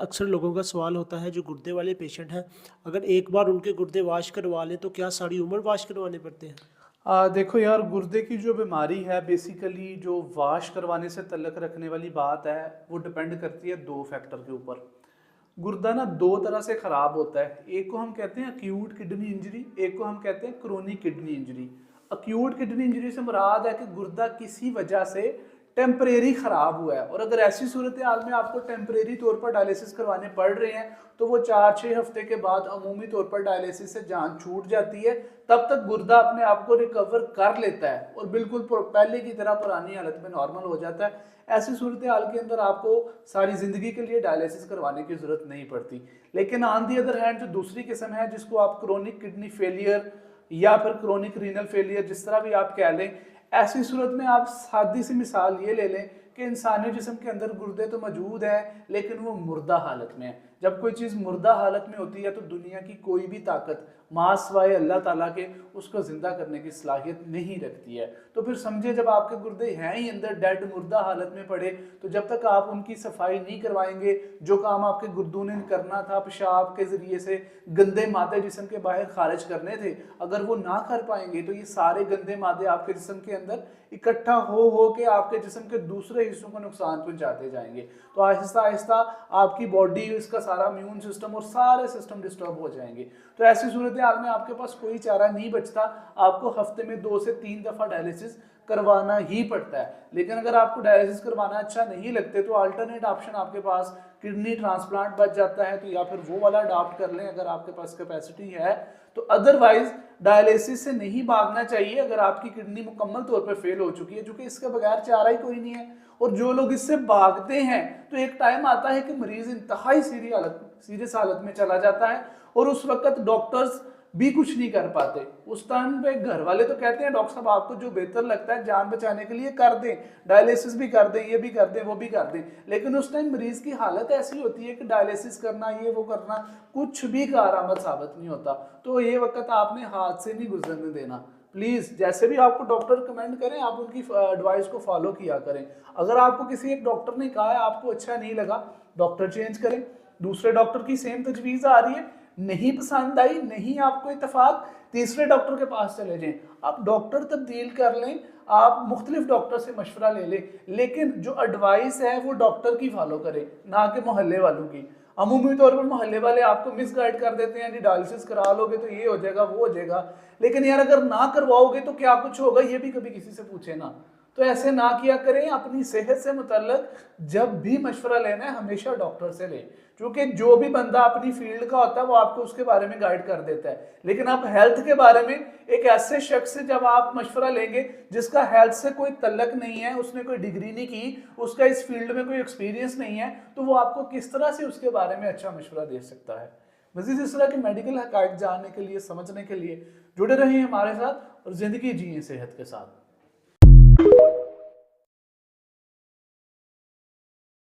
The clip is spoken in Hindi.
अक्सर लोगों का सवाल होता है जो गुर्दे वाले पेशेंट हैं, अगर एक बार उनके गुर्दे वाश करवा लें तो क्या सारी उम्र वाश करवाने पड़ते हैं? देखो यार, गुर्दे की जो बीमारी है बेसिकली जो वाश करवाने से तल्लक रखने वाली बात है वो डिपेंड करती है दो फैक्टर के ऊपर। गुर्दा ना दो तरह से खराब होता है, एक को हम कहते हैं अक्यूट किडनी इंजरी, एक को हम कहते हैं chronic kidney injury. Acute kidney injury से मुराद है कि गुर्दा किसी वजह से टेम्परेरी खराब हुआ है, और अगर ऐसी सूरत हाल में आपको टेम्परेरी तौर पर डायलिसिस करवाने पड़ रहे हैं तो वो 4-6 हफ्ते के बाद अमूमी तौर पर डायलिसिस से जान छूट जाती है। तब तक गुर्दा अपने आप को रिकवर कर लेता है और बिल्कुल पहले की तरह पुरानी हालत में नॉर्मल हो जाता है। ऐसी सूरत हाल के अंदर आपको सारी जिंदगी के लिए डायलिसिस करवाने की जरूरत नहीं पड़ती। लेकिन ऑन दी अदर हैंड जो दूसरी किस्म है जिसको आप क्रोनिक किडनी फेलियर या फिर क्रोनिक रीनल फेलियर जिस तरह भी आप कह लें, ऐसी सूरत में आप सादी सी मिसाल ये ले लें कि इंसानी जिस्म के अंदर गुर्दे तो मौजूद है लेकिन वो मुर्दा हालत में है। जब कोई चीज़ मुर्दा हालत में होती है तो दुनिया की कोई भी ताकत मासवाए अल्लाह ताला के उसको जिंदा करने की सलाहियत नहीं रखती है। तो फिर समझे, जब आपके गुर्दे हैं ही अंदर डेड मुर्दा हालत में पड़े, तो जब तक आप उनकी सफाई नहीं करवाएंगे, जो काम आपके गुर्दों ने करना था पेशाब के जरिए से गंदे मादे जिस्म के बाहर खारिज करने थे, अगर वो ना कर पाएंगे तो ये सारे गंदे मादे आपके जिस्म के अंदर इकट्ठा हो के आपके जिस्म के दूसरे हिस्सों को नुकसान पहुंचाते जाएंगे। तो आहिस्ता आहिस्ता आपकी बॉडी, इसका सारा इम्यून सिस्टम और सारे सिस्टम डिस्टर्ब हो जाएंगे। तो ऐसी सूरत हाल में आपके पास कोई चारा नहीं बचता, आपको हफ्ते में 2 से 3 दफा डायलिसिस करवाना ही पड़ता है। लेकिन अगर आपको डायलिसिस करवाना अच्छा नहीं लगते तो अल्टरनेट ऑप्शन आपके पास किडनी ट्रांसप्लांट बच जाता है, तो या फिर वो वाला अडॉप्ट कर लें अगर आपके पास कैपेसिटी है। तो अदरवाइज डायलिसिस से नहीं भागना चाहिए अगर आपकी किडनी मुकम्मल तौर पर फेल हो चुकी है, क्योंकि इसके बगैर चारा ही कोई नहीं है। और जो लोग इससे भागते हैं तो एक टाइम आता है कि मरीज इंतहाई सीरियस हालत में चला जाता है और उस वक्त डॉक्टर्स भी कुछ नहीं कर पाते। उस टाइम पे घर वाले तो कहते हैं डॉक्टर साहब आपको जो बेहतर लगता है जान बचाने के लिए कर दें, डायलिसिस भी कर दें, ये भी कर दें, वो भी कर दें। लेकिन उस टाइम मरीज की हालत ऐसी होती है कि डायलिसिस करना, ये वो करना कुछ भी कारआमद साबित नहीं होता। तो ये वक्त आपने हाथ से नहीं गुजरने देना। प्लीज जैसे भी आपको डॉक्टर कमेंट करें आप उनकी एडवाइस को फॉलो किया करें। अगर आपको किसी एक डॉक्टर ने कहा है आपको अच्छा नहीं लगा, डॉक्टर चेंज करें। दूसरे डॉक्टर की सेम तजवीज आ रही है, नहीं पसंद आई, नहीं आपको इत्तेफाक, तीसरे डॉक्टर के पास चले जाएं। आप डॉक्टर तब्दील कर लें, आप मुख्तलिफ डॉक्टर से मशवरा ले लें, लेकिन जो एडवाइस है वो डॉक्टर की फॉलो करें, ना कि मोहल्ले वालों की। अमूमी तौर पर मोहल्ले वाले आपको मिस गाइड कर देते हैं, जी डायलिसिस करा लोगे तो ये हो जाएगा, वो हो जाएगा। लेकिन यार अगर ना करवाओगे तो क्या कुछ होगा ये भी कभी किसी से पूछे ना। तो ऐसे ना किया करें। अपनी सेहत से मुतल्लक जब भी मशवरा लेना है हमेशा डॉक्टर से लें, क्योंकि जो भी बंदा अपनी फील्ड का होता है वो आपको उसके बारे में गाइड कर देता है। लेकिन आप हेल्थ के बारे में एक ऐसे शख्स से जब आप मशवरा लेंगे जिसका हेल्थ से कोई तल्लक नहीं है, उसने कोई डिग्री नहीं की, उसका इस फील्ड में कोई एक्सपीरियंस नहीं है, तो वो आपको किस तरह से उसके बारे में अच्छा मशवरा दे सकता है। मजीद इस तरह के मेडिकल हकायक जानने के लिए, समझने के लिए जुड़े रहिए हमारे साथ और जिंदगी जिए सेहत के साथ।